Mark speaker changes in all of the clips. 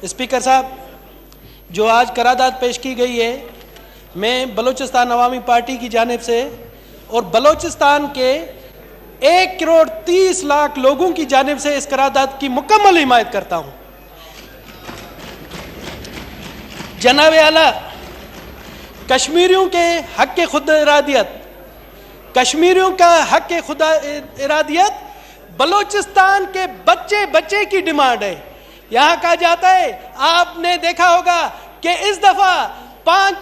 Speaker 1: Speaker صاحب، جو آج قرارداد پیش کی گئی ہے، میں بلوچستان عوامی پارٹی کی جانب سے اور بلوچستان کے 1,30,00,000 لوگوں کی جانب سے اس قرارداد کی مکمل حمایت کرتا ہوں۔ جناب اعلیٰ، کشمیریوں کے حق خود ارادیت، کشمیریوں کا حق خود ارادیت بلوچستان کے بچے بچے کی ڈیمانڈ ہے۔ یہاں کہا جاتا ہے، آپ نے دیکھا ہوگا کہ اس دفعہ 5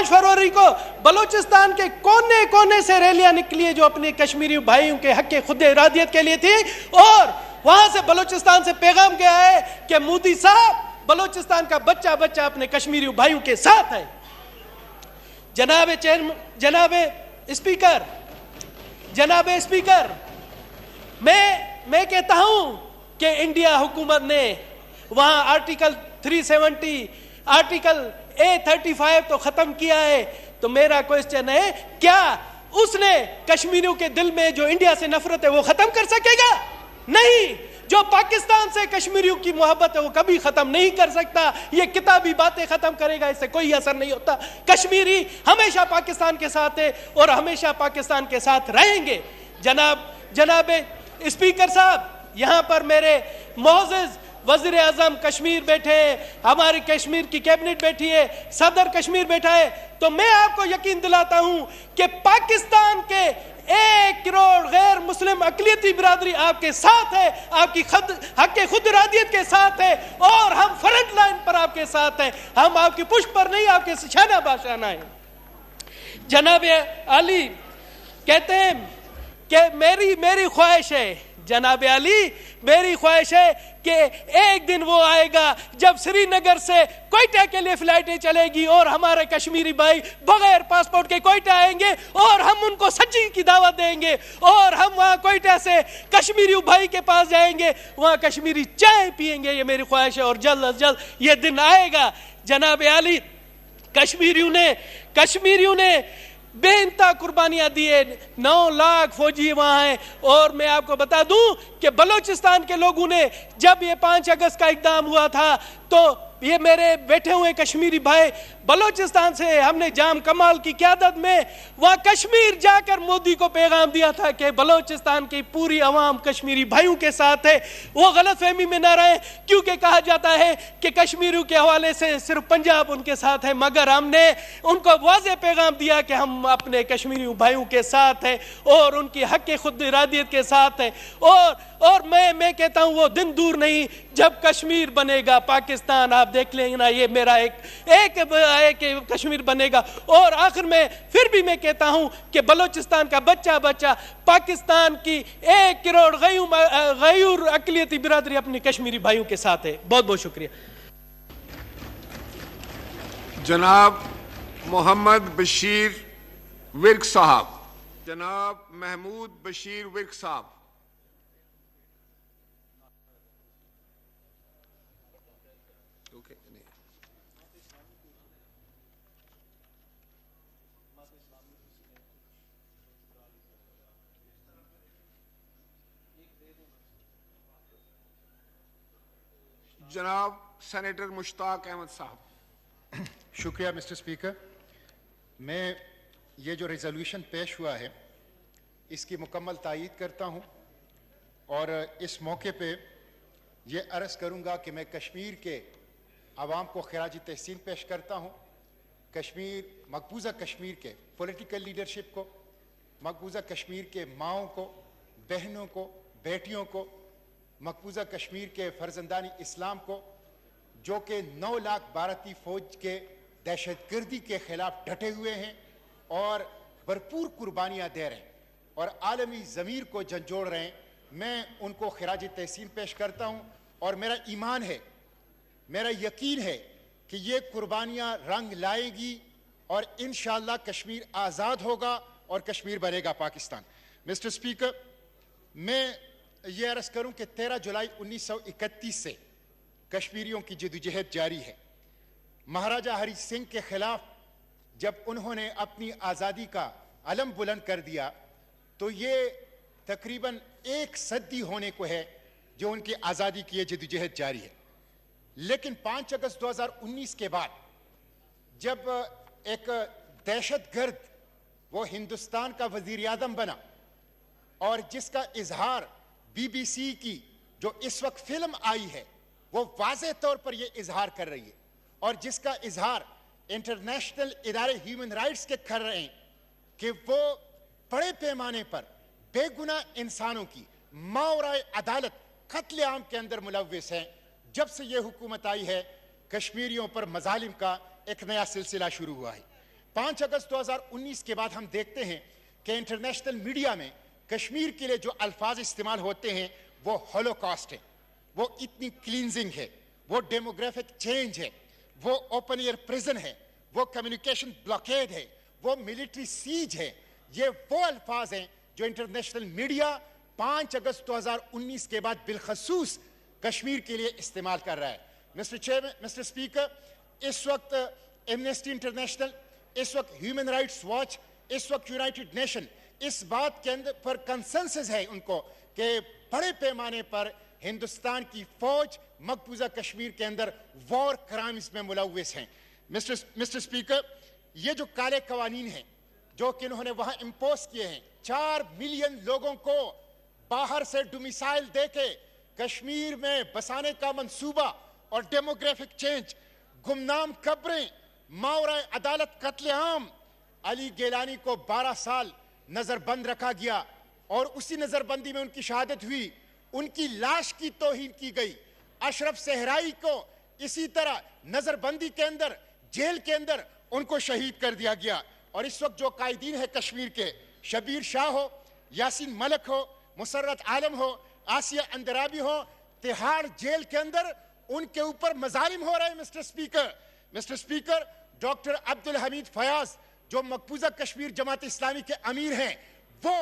Speaker 1: فروری کو بلوچستان کے کونے کونے سے ریلیاں نکلی ہیں جو اپنے کشمیری بھائیوں کے حق خود ارادیت کے لیے تھی، اور وہاں سے بلوچستان سے پیغام گیا ہے کہ مودی صاحب، بلوچستان کا بچہ بچہ اپنے کشمیری بھائیوں کے ساتھ ہے۔ جناب اسپیکر، میں کہتا ہوں کہ انڈیا حکومت نے وہاں آرٹیکل 370، آرٹیکل A35 تو ختم کیا ہے، تو میرا کوئسچن ہے، کیا اس نے کشمیریوں کے دل میں جو انڈیا سے نفرت ہے وہ ختم کر سکے گا؟ نہیں۔ جو پاکستان سے کشمیریوں کی محبت ہے وہ کبھی ختم نہیں کر سکتا۔ یہ کتابی باتیں ختم کرے گا، اس سے کوئی اثر نہیں ہوتا۔ کشمیری ہمیشہ پاکستان کے ساتھ ہے اور ہمیشہ پاکستان کے ساتھ رہیں گے۔ جناب اسپیکر صاحب، یہاں پر میرے معزز وزیر اعظم کشمیر بیٹھے ہیں، ہماری کشمیر کی کیبنٹ بیٹھی ہے، صدر کشمیر بیٹھا ہے، تو میں آپ کو یقین دلاتا ہوں کہ پاکستان کے 1 کروڑ غیر مسلم اقلیتی برادری آپ کے ساتھ ہے، آپ کی حق خود ارادیت کے ساتھ ہے، اور ہم فرنٹ لائن پر آپ کے ساتھ ہیں۔ ہم آپ کی پشت پر نہیں، آپ کے شانہ باشانہ ہیں۔ جناب علی کہتے ہیں کہ میری خواہش ہے، جناب علی میری خواہش ہے کہ ایک دن وہ آئے گا جب سری نگر سے کوئٹہ کے لیے فلائٹیں چلے گی اور ہمارے کشمیری بھائی بغیر پاسپورٹ کے کوئٹہ آئیں گے، اور ہم ان کو سچی کی دعوت دیں گے، اور ہم وہاں کوئٹہ سے کشمیری بھائی کے پاس جائیں گے، وہاں کشمیری چائے پیئیں گے۔ یہ میری خواہش ہے اور جلد از جلد یہ دن آئے گا۔ جناب علی، کشمیریوں نے بے انتہا قربانیاں دی ہیں، 9 لاکھ فوجی وہاں ہیں، اور میں آپ کو بتا دوں کہ بلوچستان کے لوگوں نے جب یہ 5 اگست کا اقدام ہوا تھا تو یہ میرے بیٹھے ہوئے کشمیری بھائی بلوچستان سے، ہم نے جام کمال کی قیادت میں وہاں کشمیر جا کر مودی کو پیغام دیا تھا کہ بلوچستان کی پوری عوام کشمیری بھائیوں کے ساتھ ہے، وہ غلط فہمی میں نہ رہے، کیونکہ کہا جاتا ہے کہ کشمیریوں کے حوالے سے صرف پنجاب ان کے ساتھ ہے، مگر ہم نے ان کو واضح پیغام دیا کہ ہم اپنے کشمیری بھائیوں کے ساتھ ہیں اور ان کی حق خود ارادیت کے ساتھ ہیں، اور میں کہتا ہوں وہ دن دور نہیں جب کشمیر بنے گا پاکستان، آپ دیکھ لیں نا، یہ میرا ایک کشمیر بنے گا۔ اور آخر میں پھر بھی میں کہتا ہوں کہ بلوچستان کا بچہ بچہ پاکستان کی 1 کروڑ غیور اقلیتی برادری اپنی کشمیری بھائیوں کے ساتھ ہے۔ بہت بہت شکریہ۔
Speaker 2: جناب محمد بشیر ورک صاحب، جناب محمود بشیر ورک صاحب۔ جناب سینیٹر مشتاق احمد صاحب۔
Speaker 3: شکریہ مسٹر اسپیکر۔ میں یہ جو ریزولوشن پیش ہوا ہے اس کی مکمل تائید کرتا ہوں، اور اس موقع پہ یہ عرض کروں گا کہ میں کشمیر کے عوام کو خراج تحسین پیش کرتا ہوں، مقبوضہ کشمیر کے پولیٹیکل لیڈرشپ کو، مقبوضہ کشمیر کے ماؤں کو، بہنوں کو، بیٹیوں کو، مقبوضہ کشمیر کے فرزندان اسلام کو، جو کہ 9 لاکھ بھارتی فوج کے دہشت گردی کے خلاف ڈٹے ہوئے ہیں اور بھرپور قربانیاں دے رہے ہیں اور عالمی ضمیر کو جھنجھوڑ رہے ہیں۔ میں ان کو خراج تحسین پیش کرتا ہوں، اور میرا ایمان ہے، میرا یقین ہے کہ یہ قربانیاں رنگ لائے گی اور انشاءاللہ کشمیر آزاد ہوگا اور کشمیر بنے گا پاکستان۔ مسٹر اسپیکر، میں یہ عرض کروں کہ 13 جولائی 1931 سے کشمیریوں کی جدوجہد جاری ہے۔ مہاراجہ ہری سنگھ کے خلاف جب انہوں نے اپنی آزادی کا علم بلند کر دیا تو یہ تقریباً 1 صدی ہونے کو ہے جو ان کی آزادی کی یہ جدوجہد جاری ہے۔ لیکن 5 اگست 2019 کے بعد جب ایک دہشت گرد وہ ہندوستان کا وزیر اعظم بنا اور جس کا اظہار بی بی سی کی جو اس وقت فلم آئی ہے وہ واضح طور پر یہ اظہار کر رہی ہے اور جس کا اظہار انٹرنیشنل ادارے ہیومن رائٹس کے کر رہے ہیں کہ وہ بڑے پیمانے پر بے گناہ انسانوں کی ماورائے عدالت قتل عام کے اندر ملوث ہیں. جب سے یہ حکومت آئی ہے کشمیریوں پر مظالم کا ایک نیا سلسلہ شروع ہوا ہے. 5 اگست 2019 کے بعد ہم دیکھتے ہیں کہ انٹرنیشنل میڈیا میں کشمیر کے لیے جو الفاظ استعمال ہوتے ہیں وہ ہولوکاسٹ ہے, وہ اتنی کلینزنگ ہے, وہ ڈیموگرافک چینج ہے, وہ اوپن ایئر پریزن ہے, وہ کمیونیکیشن بلاکیڈ ہے, وہ ملٹری سیج ہے. یہ وہ الفاظ ہیں جو انٹرنیشنل میڈیا 5 اگست 2019 کے بعد بالخصوص کشمیر کے لیے استعمال کر رہا ہے. مسٹر اسپیکر, اس وقت ایمنسٹی انٹرنیشنل, اس وقت ہیومن رائٹس واچ, اس وقت یونائٹڈ نیشن اس بات کے اندر پر کنسنسس ہے ان کو کہ بڑے پیمانے پر ہندوستان کی فوج مقبوضہ کشمیر کے اندر وار کرائمز میں ملوث ہیں. مسٹر اسپیکر, یہ جو کالے قوانین ہیں جو کہ انہوں نے وہاں امپوز کیے ہیں, 4 ملین لوگوں کو باہر سے ڈومیسائل دے کے کشمیر میں بسانے کا منصوبہ اور ڈیموگرافک چینج, گمنام قبریں, ماورائے عدالت قتل عام. علی گیلانی کو 12 سال نظر بند رکھا گیا اور اسی نظر بندی میں ان کی شہادت ہوئی, ان کی لاش کی توہین کی گئی. اشرف صحرائی کو اسی طرح نظر بندی کے اندر جیل کے اندر ان کو شہید کر دیا گیا. اور اس وقت جو قائدین ہیں کشمیر کے, شبیر شاہ ہو, یاسین ملک ہو, مسرت عالم ہو, آسیہ اندرابی ہو, تہاڑ جیل کے اندر ان کے اوپر مظالم ہو رہے ہیں. Mister speaker, doctor Abdul Hamid Fayaz جو مقبوضہ کشمیر جماعت اسلامی کے امیر ہیں وہ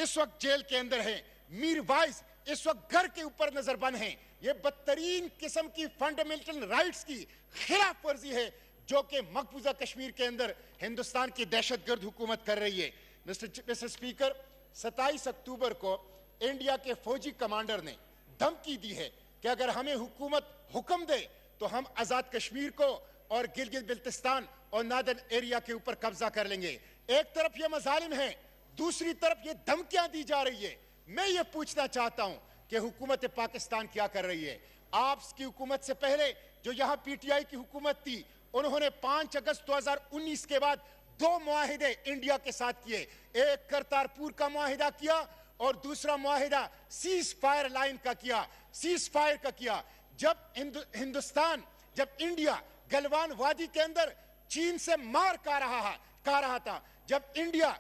Speaker 3: اس وقت جیل کے اندر ہیں. میر وائز اس وقت گھر کے اوپر نظر بند ہیں. یہ بدترین قسم کی فنڈامنٹل رائٹس کی خلاف ورزی ہے جو کہ مقبوضہ کشمیر کے اندر ہندوستان کی دہشت گرد حکومت کر رہی ہے. مسٹر اسپیکر, 27 اکتوبر کو انڈیا کے فوجی کمانڈر نے دھمکی دی ہے کہ اگر ہمیں حکومت حکم دے تو ہم آزاد کشمیر کو اور گلگت بلتستان اور نادر ایریا کے اوپر قبضہ کر لیں گے. ایک طرف یہ مظالم ہیں, دوسری طرف یہ دھمکیاں دی جا رہی ہے. میں یہ پوچھنا چاہتا ہوں کہ حکومت پاکستان کیا کر رہی ہے؟ آپ کی حکومت سے پہلے جو یہاں پی ٹی آئی کی حکومت تھی انہوں نے 5 اگست 2019 کے بعد 2 معاہدے انڈیا کے ساتھ کیے. ایک کرتارپور کا معاہدہ کیا اور دوسرا معاہدہ سیز فائر لائن کا کیا, سیز فائر کا کیا. جب ہندوستان, جب انڈیا گلوان وادی کے اندر چین سے مار کھا رہا تھا, جب انڈیا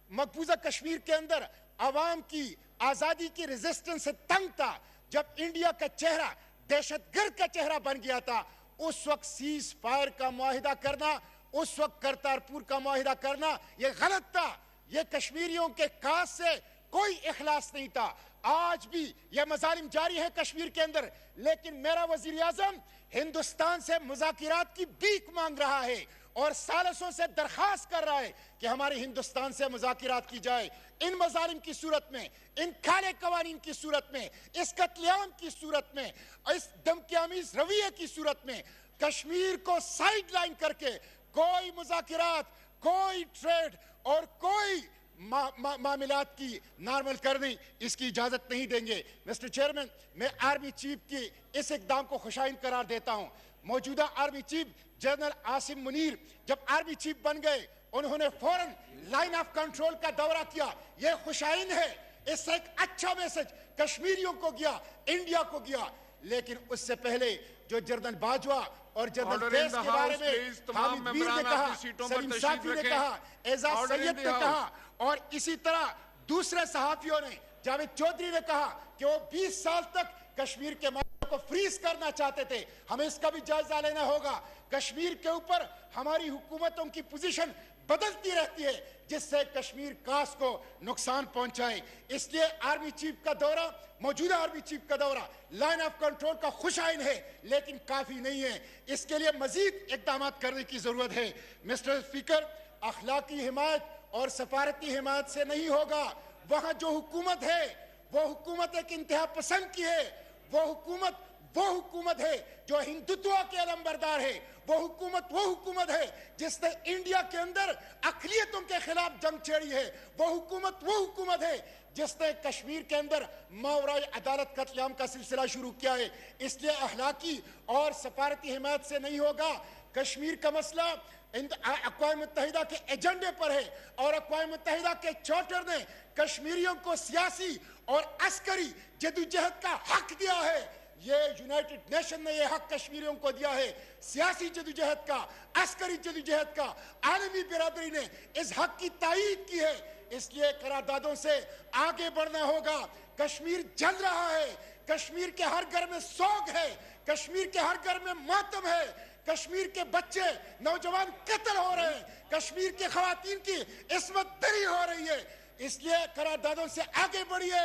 Speaker 3: مقبوضہ کشمیر کے اندر عوام کی آزادی کی ریزسٹنس سے تنگ تھا, جب انڈیا کا چہرہ دہشت گرد کا چہرہ بن گیا تھا, اس وقت سیز فائر کا معاہدہ کرنا, اس وقت کرتارپور کا معاہدہ کرنا یہ غلط تھا. یہ کشمیریوں کے کاس سے کوئی اخلاص نہیں تھا. آج بھی یہ مظالم جاری ہے کشمیر کے اندر, لیکن میرا وزیر اعظم ہندوستان سے مذاکرات کی بھیک مانگ رہا ہے اور ثالثوں سے درخواست کر رہا ہے کہ ہمارے ہندوستان سے مذاکرات کی جائے. ان مظالم کی صورت میں, ان کالے قوانین کی صورت میں, اس قتل عام کی صورت میں, اس دھمکیامیز رویے کی صورت میں کشمیر کو سائیڈ لائن کر کے کوئی مذاکرات, کوئی ٹریڈ اور کوئی معاملات کی نارمل کرنی اس کی اجازت نہیں دیں گے. مسٹر چیئرمین, میں آرمی چیف کی اس اقدام کو خوشائن قرار دیتا ہوں. موجودہ army chief general Asim Munir جب آرمی چیف بن گئے انہوں نے فوراً لائن آف کنٹرول کا دورہ کیا. یہ خوشائن ہے, اس سے ایک اچھا میسج کشمیریوں کو گیا, انڈیا کو گیا. لیکن اس سے پہلے جو جنرل باجوہ اور جنرل فیض کے بارے میں حامد میر نے کہا, سلیم صافی نے کہا, اعزاز سید نے کہا, اور اسی طرح دوسرے صحافیوں نے, جاوید چودھری نے کہا کہ وہ 20 سال تک کشمیر کے معاملے کو فریز کرنا چاہتے تھے. ہمیں اس کا بھی جائزہ لینا ہوگا. کشمیر کے اوپر ہماری حکومتوں کی پوزیشن بدلتی رہتی ہے جس سے کشمیر کاس کو نقصان پہنچائے. اس لیے آرمی چیف کا دورہ, موجودہ آرمی چیف کا دورہ لائن آف کنٹرول کا خوشائن ہے لیکن کافی نہیں ہے. اس کے لیے مزید اقدامات کرنے کی ضرورت ہے. مسٹر اسپیکر, اخلاقی حمایت اور سفارتی حمایت سے نہیں ہوگا. وہاں جو حکومت ہے وہ حکومت ایک انتہا پسند کی ہے, وہ حکومت وہ حکومت ہے جو ہندوتوا کے علمبردار ہے. وہ حکومت ہے جس نے انڈیا کے اندر اقلیتوں کے خلاف جنگ چھیڑی ہے. وہ حکومت ہے جس نے کشمیر کے اندر ماورائے عدالت قتل عام کا سلسلہ شروع کیا ہے. اس لیے اخلاقی اور سفارتی حمایت سے نہیں ہوگا. کشمیر کا مسئلہ اقوام متحدہ کے ایجنڈے پر ہے اور اقوام متحدہ کے چارٹر نے کشمیریوں کو سیاسی اور عسکری جدوجہد کا حق دیا ہے. یہ یونائٹڈ نیشن نے یہ حق کشمیریوں کو دیا ہے, سیاسی جدوجہد کا, عسکری جدوجہد کا. عالمی برادری نے اس حق کی تائید کی ہے. اس لیے قراردادوں سے آگے بڑھنا ہوگا. کشمیر جل رہا ہے, کشمیر کے ہر گھر میں سوگ ہے, کشمیر کے ہر گھر میں ماتم ہے, کشمیر کے بچے نوجوان قتل ہو رہے ہیں, کشمیر کے خواتین کی عصمت دری ہو رہی ہے. اس لیے قراردادوں سے آگے بڑھیے,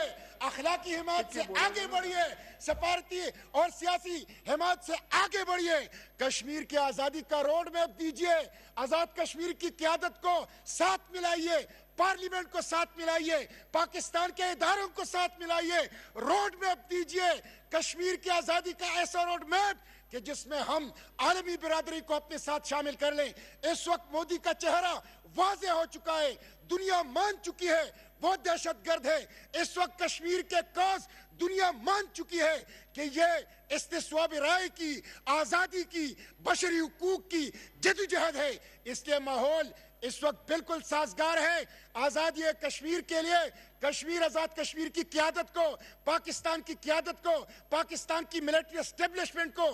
Speaker 3: اخلاقی حمایت سے آگے بڑھیے, سفارتی اور سیاسی حمایت سے آگے بڑھیے. کشمیر کی آزادی کا روڈ میپ دیجئے, آزاد کشمیر کی قیادت کو ساتھ ملائیے, پارلیمنٹ کو ساتھ ملائیے, پاکستان کے اداروں کو ساتھ ملائیے, روڈ میپ دیجئے کشمیر کی آزادی کا, ایسا روڈ میپ کہ جس میں ہم عالمی برادری کو اپنے ساتھ شامل کر لیں. اس وقت مودی کا چہرہ واضح ہو چکا ہے, دنیا مان چکی ہے وہ دہشت گرد ہے. اس وقت کشمیر کے کاز دنیا مان چکی ہے کہ یہ استصواب رائے کی, آزادی کی, بشری حقوق کی جدوجہد ہے. اس لیے ماحول اس وقت بالکل سازگار ہے آزادی کشمیر کے لیے. کشمیر, آزاد کشمیر کی قیادت کو, پاکستان کی قیادت کو, پاکستان کی ملٹری اسٹیبلشمنٹ کو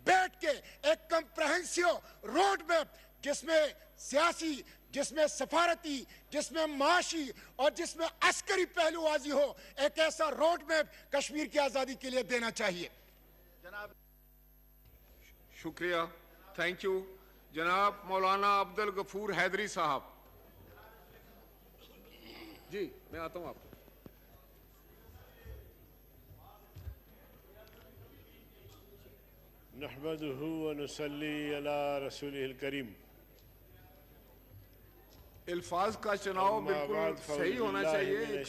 Speaker 3: بیٹھ کے ایک کمپریہنسو روڈ میپ جس میں سیاسی, جس میں سفارتی, جس میں معاشی اور جس میں عسکری پہلو واضح ہو, ایک ایسا روڈ میپ کشمیر کی آزادی کے لیے دینا چاہیے.
Speaker 2: شکریہ, تھینک یو. جناب مولانا عبد الغفور حیدری صاحب. جی میں آتا ہوں آپ کو.
Speaker 4: نحمده ونصلي على رسوله الكريم.
Speaker 2: الفاظ کا چناؤ بالکل صحیح ہونا چاہیے.